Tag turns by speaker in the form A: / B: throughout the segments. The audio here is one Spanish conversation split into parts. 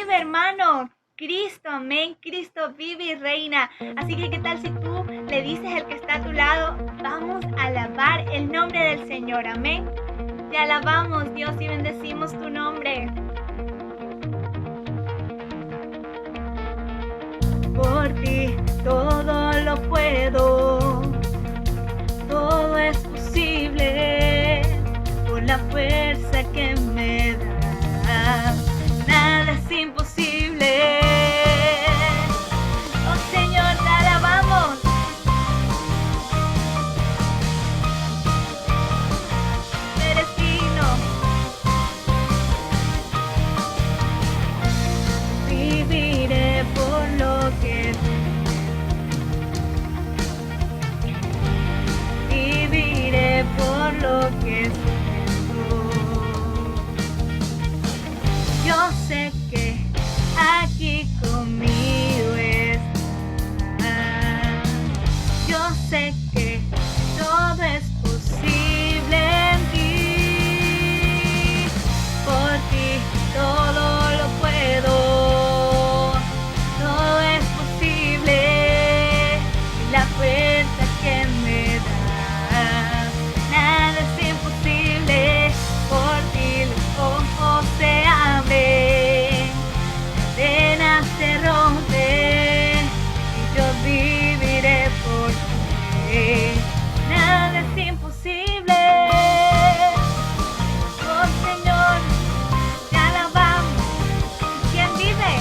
A: vive, hermano. Cristo, amén. Cristo vive y reina. Así que, ¿qué tal si tú le dices al que está a tu lado, vamos a alabar el nombre del Señor, amén? Te alabamos, Dios, y bendecimos tu nombre. Por ti todo lo puedo, todo es posible, por la fuerza que me da, nada es imposible. Oh Señor, te alabamos. Eres digno. Viviré por lo que viviré por lo que siento. Yo sé que aquí conmigo estás. Yo sé que todo es posible en ti. Por ti todo lo puedo. Todo es posible. La fuerza que me das. Nada es imposible. Por ti los ojos se abren. Cadenas se rompen. Y yo viviré por ti. Nada es imposible. Oh Señor, te alabamos. ¿Quién vive?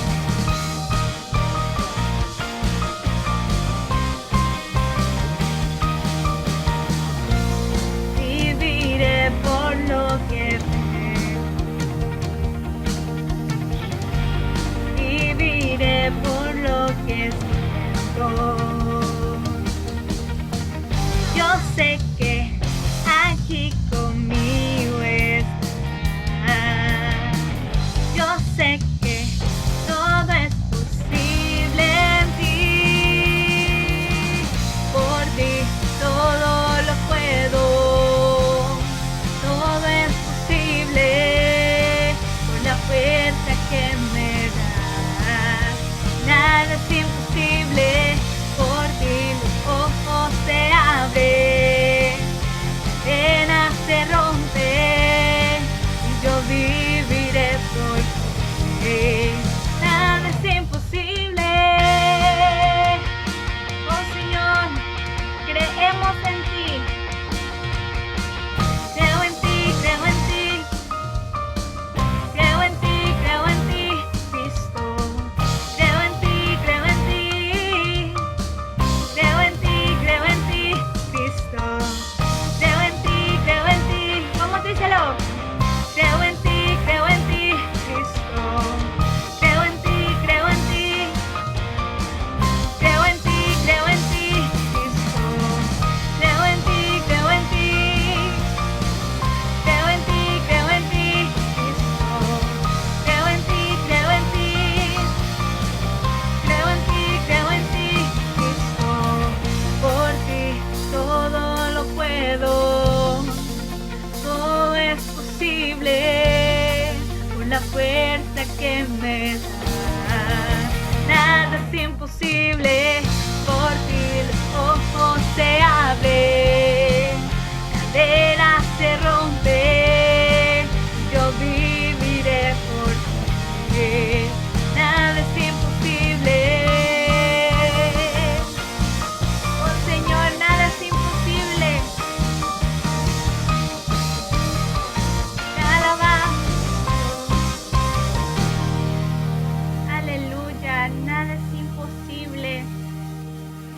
A: Viviré por lo que veo. Viviré por lo que siento. Yo sé que aquí conmigo estás. Yo sé que todo es posible en ti. Por ti todo lo puedo. Todo es posible. Por la fuerza que me das. Nada es imposible. Por ti los ojos se abren. Cadenas se rompen. Y yo viviré por ti. Nada es imposible. Oh Señor, creemos en ti. Creo en ti, creo en ti. Creo en ti, creo en ti, Cristo. Creo en ti, creo en ti. Creo en ti, Cristo. Creo en ti, ¿cómo díselo? Creo en ti, Cristo. Creo en ti, creo en ti. Creo en ti, Cristo. Creo en ti, Creo en ti, Cristo. Creo en ti, Creo en ti, Cristo. Por ti todo lo puedo. Todo es posible. Por la fuerza que me das. Nada es imposible. Por ti los ojos se abren. Cadenas se rompen. Yo viviré por ti. Nada es imposible. Oh Señor, nada es imposible. Te alabamos. Aleluya, nada es imposible.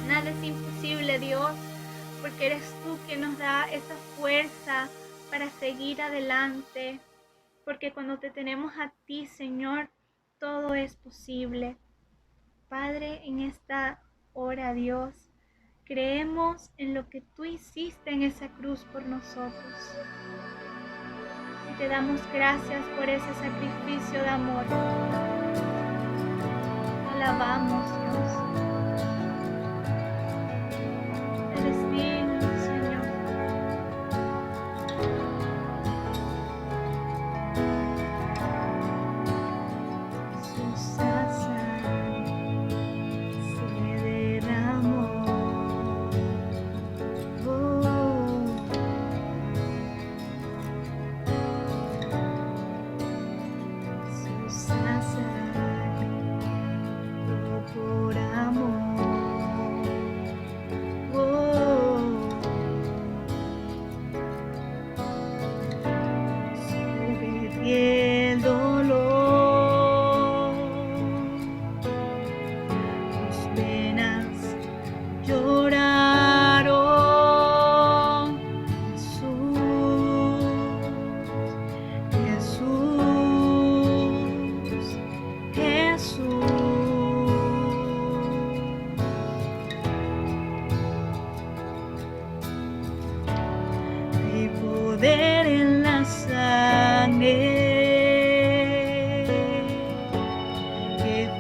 A: Nada es imposible, Dios, porque eres tú quien nos da esa fuerza para seguir adelante. Porque cuando te tenemos a ti, Señor, todo es posible. Padre, en esta hora, Dios, creemos en lo que tú hiciste en esa cruz por nosotros. Y te damos gracias por ese sacrificio de amor. Te alabamos, Dios. Eres digno, Señor. Jesús. que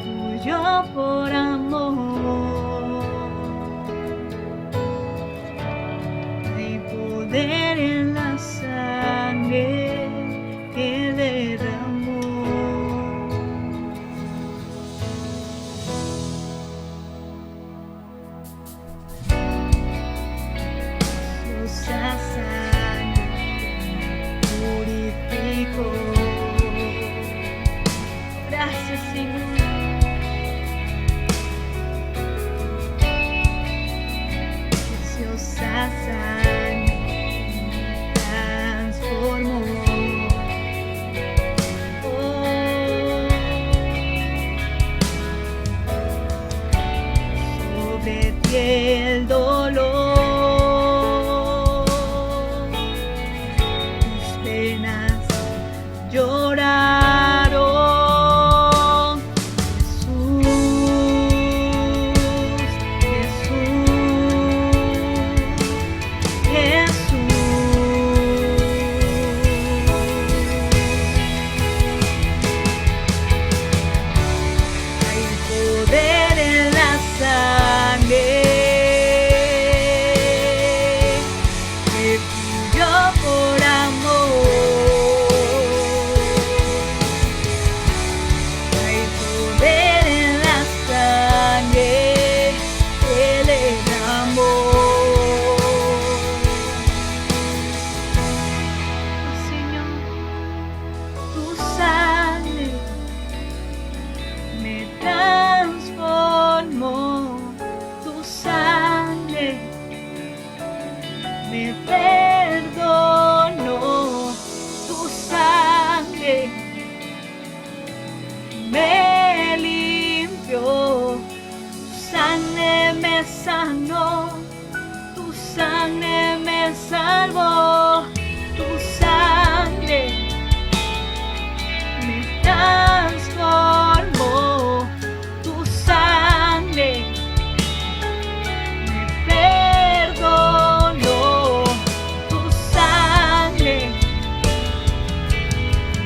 A: fluyó por amor. Hay poder en la sangre que derramó. Esa sangre purificó. Gracias, Señor. Preciosa sangre transformó. Sobre ti el dolor, tus penas lloraron. Jesús. Hay poder en la sangre que fluyó por amor. Hay poder en la sangre que le derramó. Señor, tu sangre me transformó, tu sangre me perdonó, tu sangre me limpió, tu sangre me sanó, tu sangre me salvó, tu sangre me transformó, tu sangre me perdonó, tu sangre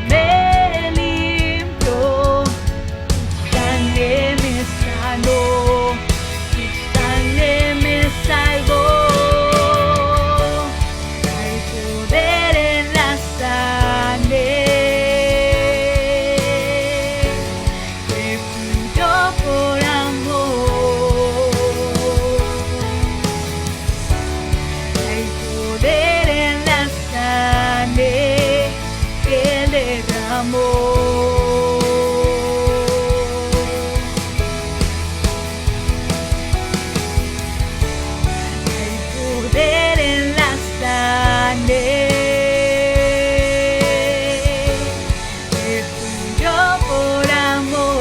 A: me limpió, tu sangre me sanó, tu sangre me salvó. Hay poder en la sangre que fluyó por amor. Hay poder en la sangre que derramó. Hay poder en la sangre que fluyó por amor.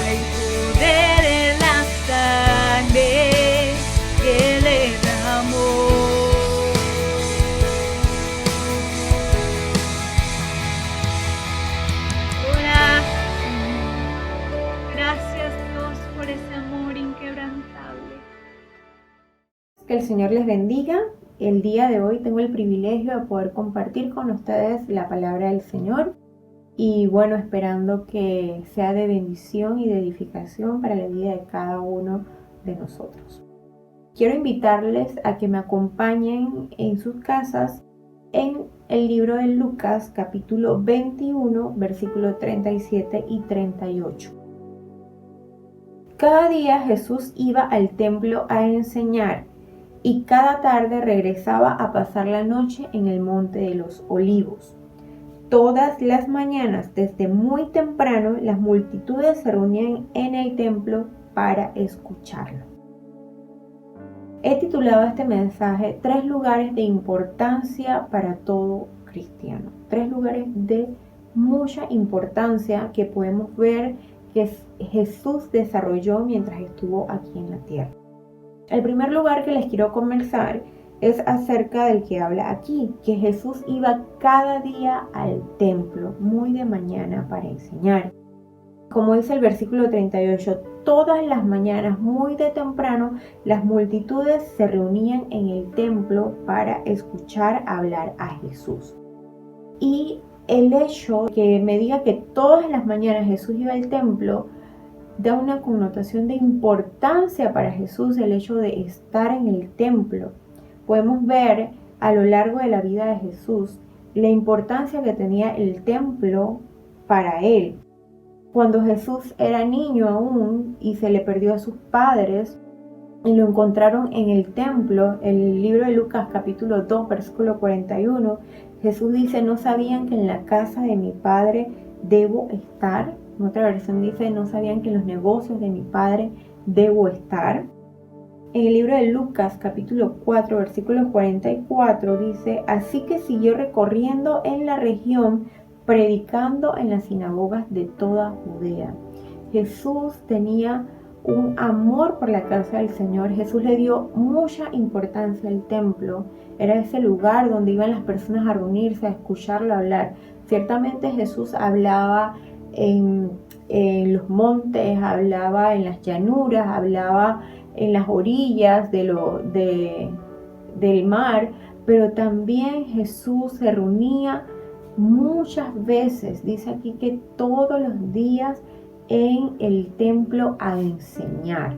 A: Hay poder en la sangre que le derramó. Gracias, Dios, por ese amor inquebrantable.
B: Que el Señor les bendiga. El día de hoy tengo el privilegio de poder compartir con ustedes la palabra del Señor y bueno, esperando que sea de bendición y de edificación para la vida de cada uno de nosotros. Quiero invitarles a que me acompañen en sus casas en el libro de Lucas capítulo 21 versículos 37 y 38. Cada día Jesús iba al templo a enseñar y cada tarde regresaba a pasar la noche en el monte de los Olivos. Todas las mañanas, desde muy temprano, las multitudes se reunían en el templo para escucharlo. He titulado este mensaje 3 lugares de importancia para todo cristiano. 3 lugares de mucha importancia que podemos ver que Jesús desarrolló mientras estuvo aquí en la tierra. El primer lugar que les quiero conversar es acerca del que habla aquí, que Jesús iba cada día al templo, muy de mañana, para enseñar. como dice el versículo 38, todas las mañanas, muy de temprano, las multitudes se reunían en el templo para escuchar hablar a Jesús. Y el hecho que me diga que todas las mañanas Jesús iba al templo da una connotación de importancia para Jesús el hecho de estar en el templo. Podemos ver a lo largo de la vida de Jesús la importancia que tenía el templo para él. Cuando Jesús era niño aún y se le perdió a sus padres y lo encontraron en el templo, el libro de Lucas capítulo 2 versículo 41, Jesús dice, ¿no sabían que en la casa de mi padre debo estar? En otra versión dice, ¿no sabían que en los negocios de mi padre debo estar? En el libro de Lucas capítulo 4 versículo 44 dice, así que siguió recorriendo en la región, predicando en las sinagogas de toda Judea. Jesús tenía un amor por la casa del Señor. Jesús le dio mucha importancia al templo. Era ese lugar donde iban las personas a reunirse, a escucharlo hablar. Ciertamente Jesús hablaba en los montes, hablaba en las llanuras, hablaba en las orillas del mar, pero también Jesús se reunía muchas veces, dice aquí que todos los días en el templo a enseñar.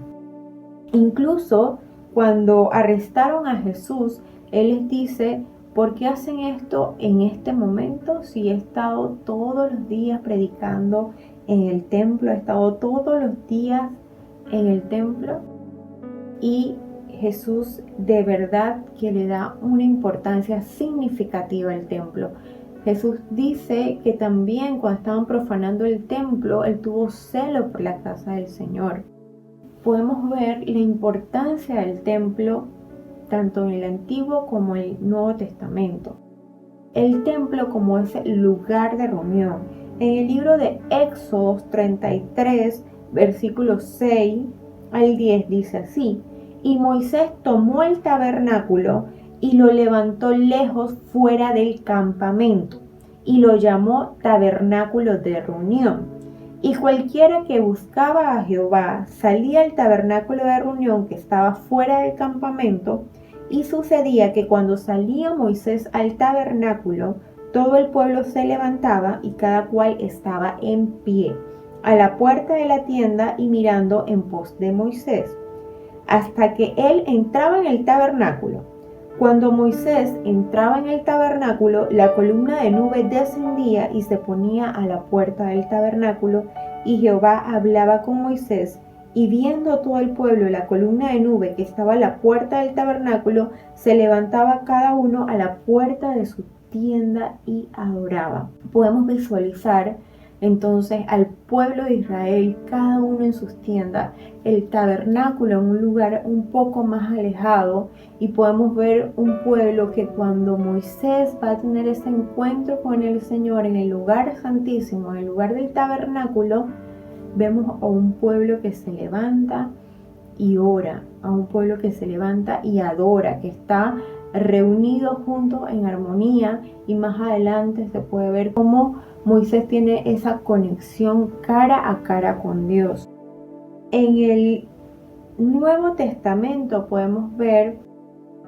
B: Incluso cuando arrestaron a Jesús, Él les dice, ¿por qué hacen esto en este momento? Si he estado todos los días predicando en el templo, he estado todos los días en el templo. Y Jesús de verdad que le da una importancia significativa al templo. Jesús dice que también cuando estaban profanando el templo, Él tuvo celo por la casa del Señor. Podemos ver la importancia del templo tanto en el Antiguo como en el Nuevo Testamento. El templo como ese lugar de reunión. En el libro de Éxodo 33, versículos 6 al 10 dice así, y Moisés tomó el tabernáculo y lo levantó lejos fuera del campamento y lo llamó tabernáculo de reunión. Y cualquiera que buscaba a Jehová salía al tabernáculo de reunión que estaba fuera del campamento, y sucedía que cuando salía Moisés al tabernáculo, todo el pueblo se levantaba y cada cual estaba en pie a la puerta de la tienda y mirando en pos de Moisés, hasta que él entraba en el tabernáculo. Cuando Moisés entraba en el tabernáculo, la columna de nube descendía y se ponía a la puerta del tabernáculo, y Jehová hablaba con Moisés, y viendo todo el pueblo la columna de nube que estaba a la puerta del tabernáculo, se levantaba cada uno a la puerta de su tienda y adoraba. Podemos visualizar entonces al pueblo de Israel, cada uno en sus tiendas, el tabernáculo en un lugar un poco más alejado, y podemos ver un pueblo que cuando Moisés va a tener ese encuentro con el Señor en el lugar santísimo, en el lugar del tabernáculo, vemos a un pueblo que se levanta y ora, a un pueblo que se levanta y adora, que está reunido juntos en armonía, y más adelante se puede ver cómo Moisés tiene esa conexión cara a cara con Dios. En el Nuevo Testamento podemos ver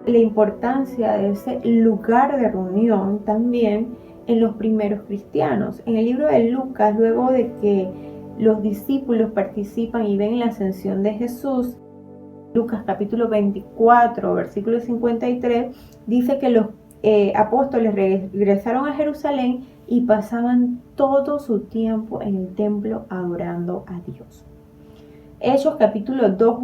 B: la importancia de ese lugar de reunión también en los primeros cristianos. En el libro de Lucas, luego de que los discípulos participan y ven la ascensión de Jesús, Lucas capítulo 24, versículo 53, dice que los apóstoles regresaron a Jerusalén y pasaban todo su tiempo en el templo adorando a Dios. Hechos capítulo 2,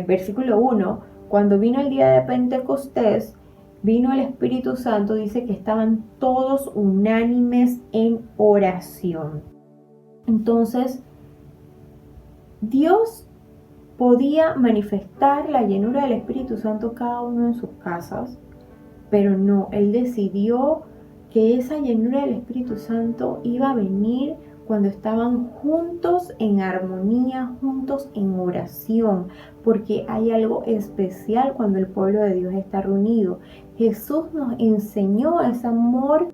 B: versículo 1, cuando vino el día de Pentecostés, vino el Espíritu Santo, dice que estaban todos unánimes en oración. Entonces, Dios podía manifestar la llenura del Espíritu Santo cada uno en sus casas, pero no, Él decidió que esa llenura del Espíritu Santo iba a venir cuando estaban juntos en armonía, juntos en oración, porque hay algo especial cuando el pueblo de Dios está reunido. Jesús nos enseñó ese amor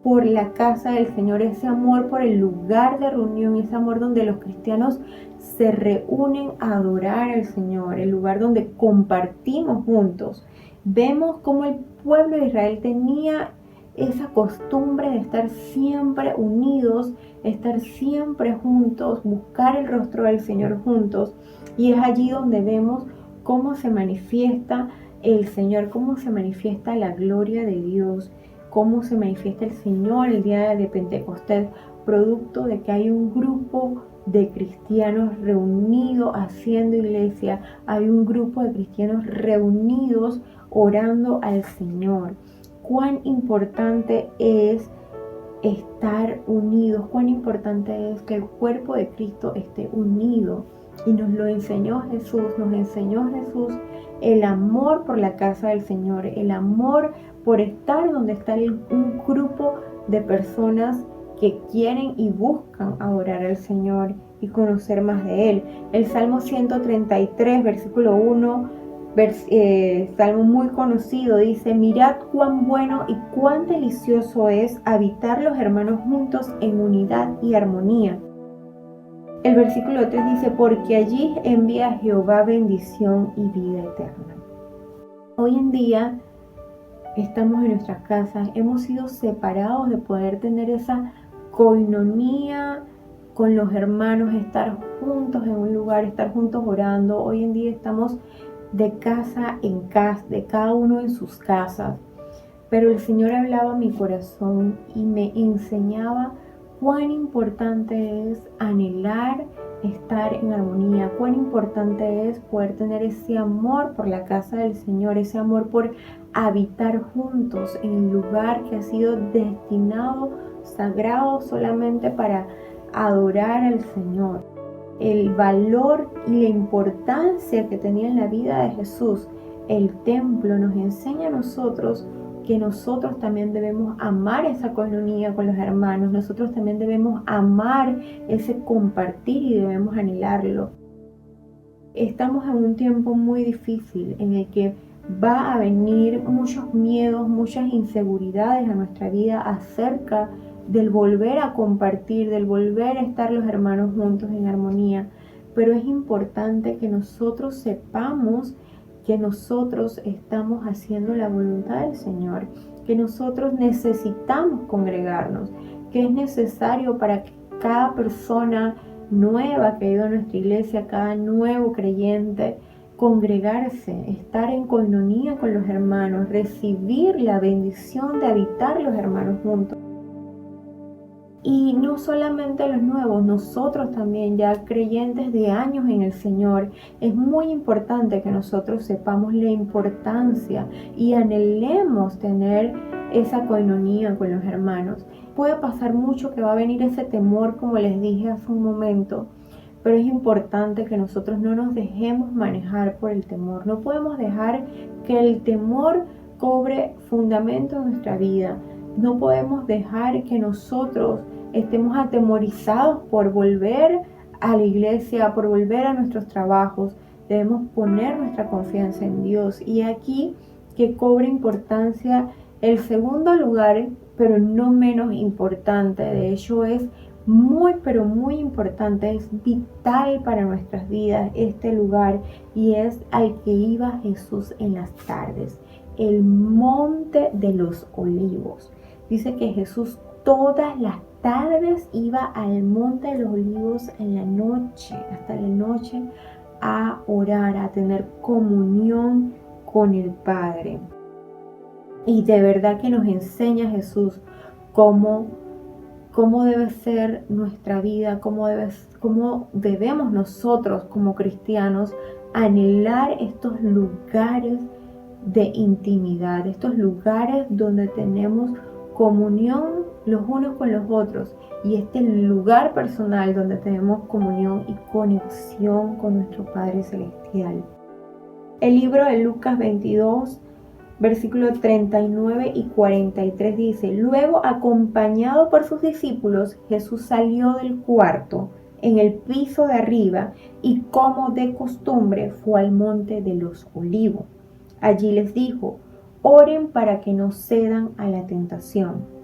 B: por la casa del Señor, ese amor por el lugar de reunión, ese amor donde los cristianos se reúnen a adorar al Señor, el lugar donde compartimos juntos. Vemos cómo el pueblo de Israel tenía esa costumbre de estar siempre unidos, estar siempre juntos, buscar el rostro del Señor juntos. Y es allí donde vemos cómo se manifiesta el Señor, cómo se manifiesta la gloria de Dios, cómo se manifiesta el Señor el día de Pentecostés, producto de que hay un grupo de cristianos reunidos haciendo iglesia, hay un grupo de cristianos reunidos orando al Señor. Cuán importante es estar unidos, cuán importante es que el cuerpo de Cristo esté unido. Y nos lo enseñó Jesús, el amor por la casa del Señor, el amor por estar donde está un grupo de personas que quieren y buscan adorar al Señor y conocer más de Él. El Salmo 133, versículo 1, salmo muy conocido, dice: mirad cuán bueno y cuán delicioso es habitar los hermanos juntos en unidad y armonía. El versículo 3 dice: porque allí envía Jehová bendición y vida eterna. Hoy en día estamos en nuestras casas, hemos sido separados de poder tener esa coinonía con los hermanos, estar juntos en un lugar, estar juntos orando. Hoy en día estamos de casa en casa, de cada uno en sus casas. Pero el Señor hablaba a mi corazón y me enseñaba cuán importante es anhelar estar en armonía, cuán importante es poder tener ese amor por la casa del Señor, ese amor por habitar juntos en el lugar que ha sido destinado, sagrado solamente para adorar al Señor. El valor y la importancia que tenía en la vida de Jesús el templo nos enseña a nosotros que nosotros también debemos amar esa coinonía con los hermanos, nosotros también debemos amar ese compartir y debemos anhelarlo. Estamos en un tiempo muy difícil en el que va a venir muchos miedos, muchas inseguridades a nuestra vida acerca del volver a compartir, del volver a estar los hermanos juntos en armonía. Pero es importante que nosotros sepamos que nosotros estamos haciendo la voluntad del Señor, que nosotros necesitamos congregarnos, que es necesario para que cada persona nueva que ha ido a nuestra iglesia, cada nuevo creyente, congregarse, estar en coinonía con los hermanos, recibir la bendición de habitar los hermanos juntos. Y no solamente los nuevos, nosotros también ya creyentes de años en el Señor, es muy importante que nosotros sepamos la importancia y anhelemos tener esa coinonía con los hermanos. Puede pasar mucho que va a venir ese temor, como les dije hace un momento, pero es importante que nosotros no nos dejemos manejar por el temor. No podemos dejar que el temor cobre fundamento en nuestra vida. No podemos dejar que nosotros estemos atemorizados por volver a la iglesia, por volver a nuestros trabajos. Debemos poner nuestra confianza en Dios. Y aquí que cobra importancia el segundo lugar, pero no menos importante. De hecho, es muy, pero muy importante, es vital para nuestras vidas este lugar, y es al que iba Jesús en las tardes, el Monte de los Olivos. Dice que Jesús todas las tardes iba al Monte de los Olivos en la noche, hasta la noche, a orar, a tener comunión con el Padre. Y de verdad que nos enseña Jesús cómo debe ser nuestra vida, cómo debemos nosotros como cristianos anhelar estos lugares de intimidad, estos lugares donde tenemos comunión los unos con los otros, y este lugar personal donde tenemos comunión y conexión con nuestro Padre Celestial. El libro de Lucas 22, versículos 39 y 43 dice: luego, acompañado por sus discípulos, Jesús salió del cuarto en el piso de arriba y, como de costumbre, fue al Monte de los Olivos. Allí les dijo: oren para que no cedan a la tentación.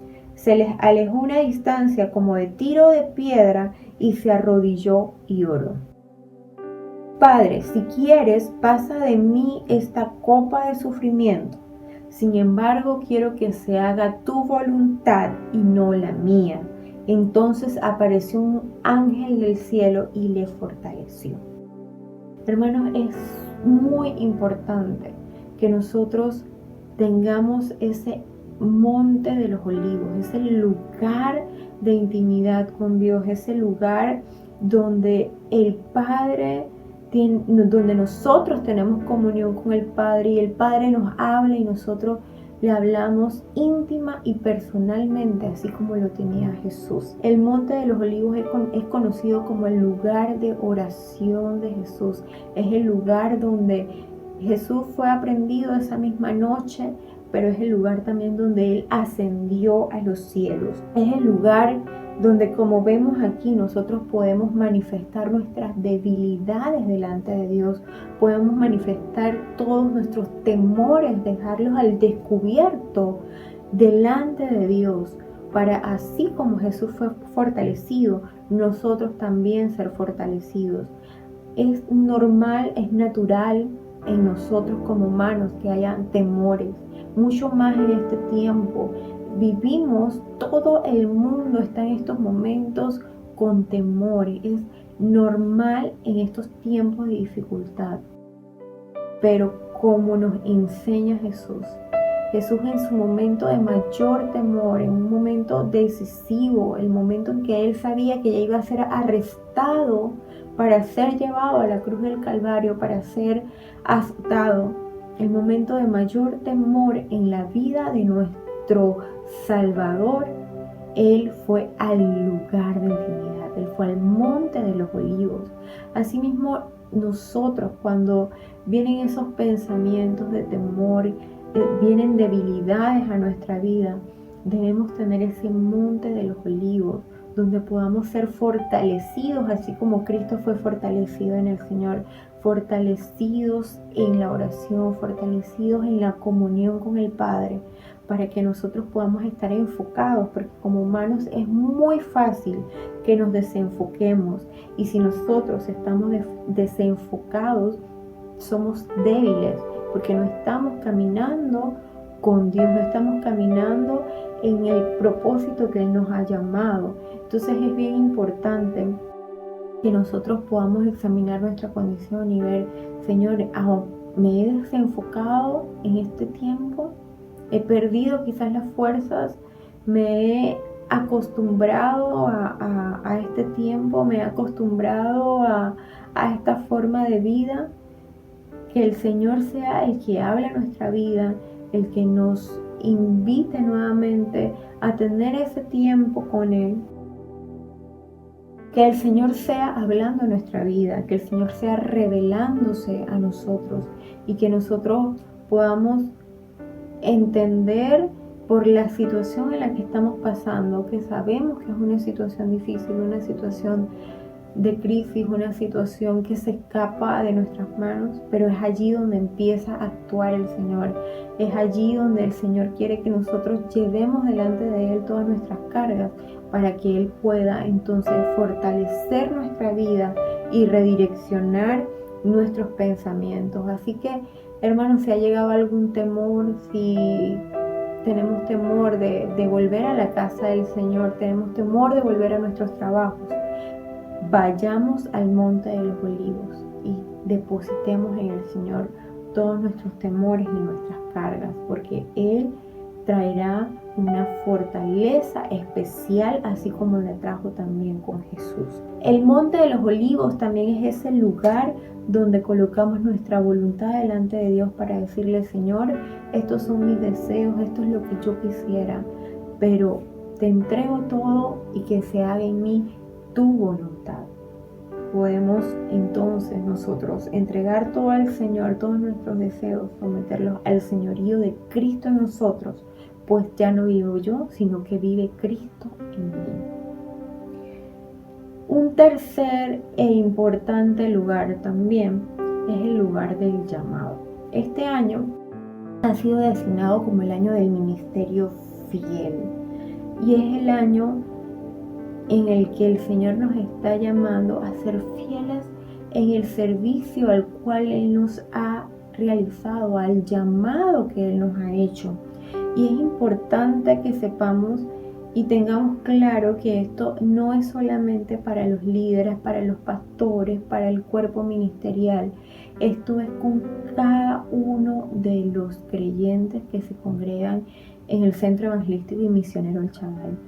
B: se les alejó una distancia como de tiro de piedra y se arrodilló y oró. Padre, si quieres, pasa de mí esta copa de sufrimiento. Sin embargo, quiero que se haga tu voluntad y no la mía. Entonces apareció un ángel del cielo y le fortaleció. Hermanos, es muy importante que nosotros tengamos ese monte de los olivos, ese lugar de intimidad con Dios, ese lugar donde el Padre, donde nosotros tenemos comunión con el Padre y el Padre nos habla y nosotros le hablamos íntima y personalmente, así como lo tenía Jesús. El Monte de los Olivos es conocido como el lugar de oración de Jesús. Es el lugar donde Jesús fue aprendido esa misma noche, pero es el lugar también donde Él ascendió a los cielos. Es el lugar donde, como vemos aquí, nosotros podemos manifestar nuestras debilidades delante de Dios, podemos manifestar todos nuestros temores, dejarlos al descubierto delante de Dios, para así como Jesús fue fortalecido, nosotros también ser fortalecidos. Es normal, es natural en nosotros como humanos que hayan temores, mucho más en este tiempo. Vivimos, todo el mundo está en estos momentos con temores. Es normal en estos tiempos de dificultad. Pero como nos enseña Jesús, Jesús en su momento de mayor temor, en un momento decisivo, el momento en que Él sabía que ya iba a ser arrestado para ser llevado a la cruz del Calvario, para ser azotado, el momento de mayor temor en la vida de nuestro Salvador, Él fue al lugar de intimidad, Él fue al monte de los olivos. Asimismo, nosotros, cuando vienen esos pensamientos de temor, vienen debilidades a nuestra vida, debemos tener ese monte de los olivos donde podamos ser fortalecidos, así como Cristo fue fortalecido en el Señor, fortalecidos en la oración, fortalecidos en la comunión con el Padre, para que nosotros podamos estar enfocados, porque como humanos es muy fácil que nos desenfoquemos, y si nosotros estamos desenfocados, somos débiles, porque no estamos caminando con Dios, no estamos caminando en el propósito que Él nos ha llamado. Entonces es bien importante que nosotros podamos examinar nuestra condición y ver, Señor, me he desenfocado en este tiempo, he perdido quizás las fuerzas, me he acostumbrado a este tiempo, me he acostumbrado a esta forma de vida. Que el Señor sea el que hable nuestra vida, el que nos invite nuevamente a tener ese tiempo con Él. Que el Señor sea hablando en nuestra vida, que el Señor sea revelándose a nosotros y que nosotros podamos entender por la situación en la que estamos pasando, que sabemos que es una situación difícil, una situación de crisis, una situación que se escapa de nuestras manos, pero es allí donde empieza a actuar el Señor. Es allí donde el Señor quiere que nosotros llevemos delante de Él todas nuestras cargas, para que Él pueda entonces fortalecer nuestra vida y redireccionar nuestros pensamientos. Así que, hermanos, si ha llegado algún temor, si tenemos temor de volver a la casa del Señor, tenemos temor de volver a nuestros trabajos, vayamos al monte de los olivos y depositemos en el Señor todos nuestros temores y nuestras cargas, porque Él traerá una fortaleza especial, así como la trajo también con Jesús. El monte de los olivos también es ese lugar donde colocamos nuestra voluntad delante de Dios para decirle, Señor, estos son mis deseos, esto es lo que yo quisiera, pero te entrego todo y que se haga en mí tu voluntad. Podemos entonces nosotros entregar todo al Señor, todos nuestros deseos, someterlos al señorío de Cristo en nosotros, pues ya no vivo yo, sino que vive Cristo en mí. Un tercer e importante lugar también es el lugar del llamado. Este año ha sido designado como el año del ministerio fiel. y es el año en el que el Señor nos está llamando a ser fieles en el servicio al cual Él nos ha realizado, al llamado que Él nos ha hecho. Y es importante que sepamos y tengamos claro que esto no es solamente para los líderes, para los pastores, para el cuerpo ministerial. Esto es con cada uno de los creyentes que se congregan en el Centro Evangelístico y Misionero El Chagal.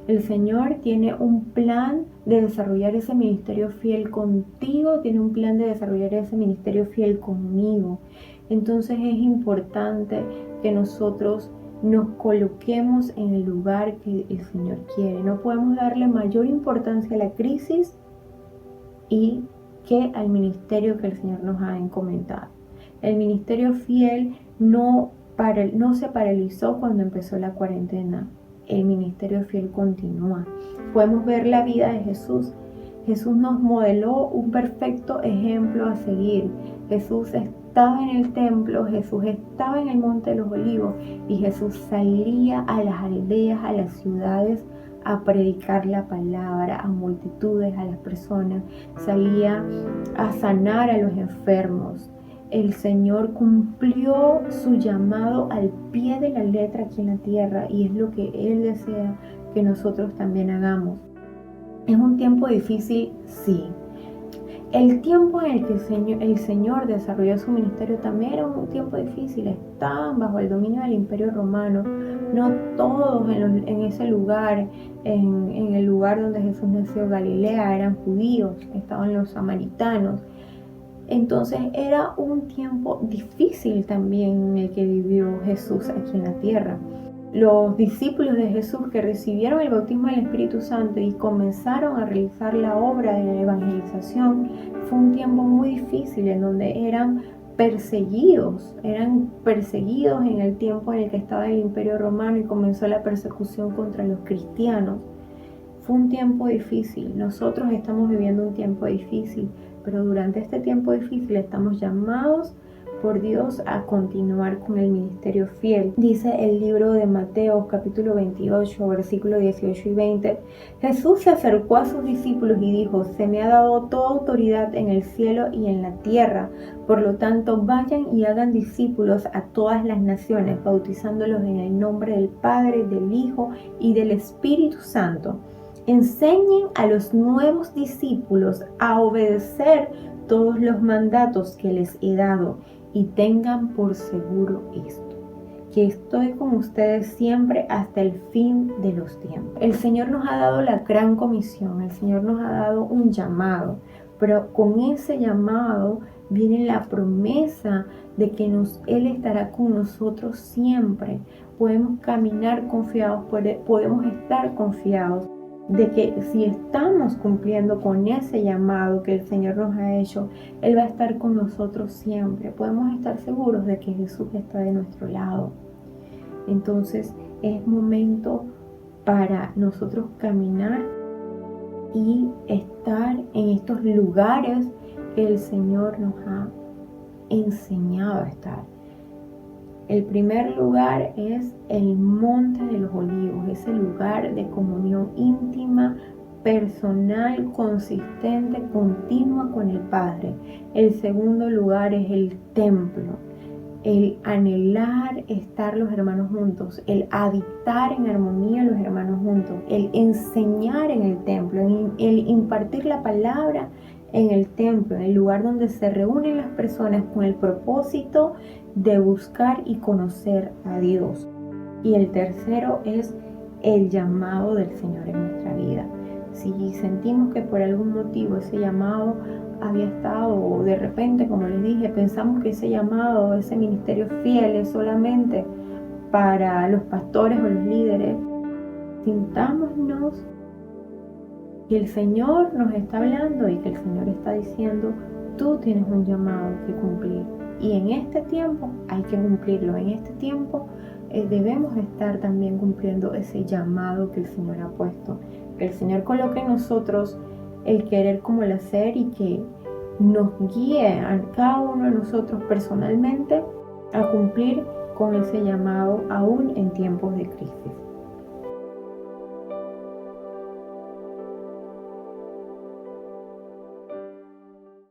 B: El Señor tiene un plan de desarrollar ese ministerio fiel contigo, tiene un plan de desarrollar ese ministerio fiel conmigo. Entonces es importante que nosotros nos coloquemos en el lugar que el Señor quiere. No podemos darle mayor importancia a la crisis y que al ministerio que el Señor nos ha encomendado. El ministerio fiel no se paralizó cuando empezó la cuarentena. El ministerio fiel continúa. Podemos ver la vida de Jesús. Jesús nos modeló un perfecto ejemplo a seguir. Jesús estaba en el templo, Jesús estaba en el Monte de los Olivos y Jesús salía a las aldeas, a las ciudades a predicar la palabra a multitudes, a las personas. Salía a sanar a los enfermos. El Señor cumplió su llamado al pie de la letra aquí en la tierra y es lo que Él desea que nosotros también hagamos. ¿Es un tiempo difícil? Sí. El tiempo en el que el Señor desarrolló su ministerio también era un tiempo difícil. Estaban bajo el dominio del Imperio Romano. No todos en ese lugar, en el lugar donde Jesús nació, Galilea, eran judíos. Estaban los samaritanos. Entonces era un tiempo difícil también en el que vivió Jesús aquí en la tierra. Los discípulos de Jesús que recibieron el bautismo del Espíritu Santo y comenzaron a realizar la obra de la evangelización, fue un tiempo muy difícil en donde eran perseguidos en el tiempo en el que estaba el Imperio Romano y comenzó la persecución contra los cristianos. Fue un tiempo difícil. Nosotros estamos viviendo un tiempo difícil, pero durante este tiempo difícil estamos llamados por Dios a continuar con el ministerio fiel. Dice el libro de Mateo, capítulo 28, versículos 18 y 20. Jesús se acercó a sus discípulos y dijo: se me ha dado toda autoridad en el cielo y en la tierra. Por lo tanto, vayan y hagan discípulos a todas las naciones, bautizándolos en el nombre del Padre, del Hijo y del Espíritu Santo. Enseñen a los nuevos discípulos a obedecer todos los mandatos que les he dado y tengan por seguro esto, que estoy con ustedes siempre hasta el fin de los tiempos. El Señor nos ha dado la gran comisión, el Señor nos ha dado un llamado, pero con ese llamado viene la promesa de que Él estará con nosotros siempre. Podemos caminar confiados, podemos estar confiados de que si estamos cumpliendo con ese llamado que el Señor nos ha hecho, Él va a estar con nosotros siempre. Podemos estar seguros de que Jesús está de nuestro lado. Entonces es momento para nosotros caminar y estar en estos lugares que el Señor nos ha enseñado a estar. El primer lugar es el Monte de los Olivos, ese lugar de comunión íntima, personal, consistente, continua con el Padre. El segundo lugar es el templo, el anhelar estar los hermanos juntos, el habitar en armonía los hermanos juntos, el enseñar en el templo, el impartir la palabra en el templo, en el lugar donde se reúnen las personas con el propósito de buscar y conocer a Dios. Y el tercero es el llamado del Señor en nuestra vida. Si sentimos que por algún motivo ese llamado había estado, o de repente, como les dije, pensamos que ese llamado, ese ministerio fiel es solamente para los pastores o los líderes, sintámonos que el Señor nos está hablando y que el Señor está diciendo: tú tienes un llamado que cumplir y en este tiempo hay que cumplirlo. En este tiempo debemos estar también cumpliendo ese llamado que el Señor ha puesto. Que el Señor coloque en nosotros el querer como el hacer y que nos guíe a cada uno de nosotros personalmente a cumplir con ese llamado aún en tiempos de crisis.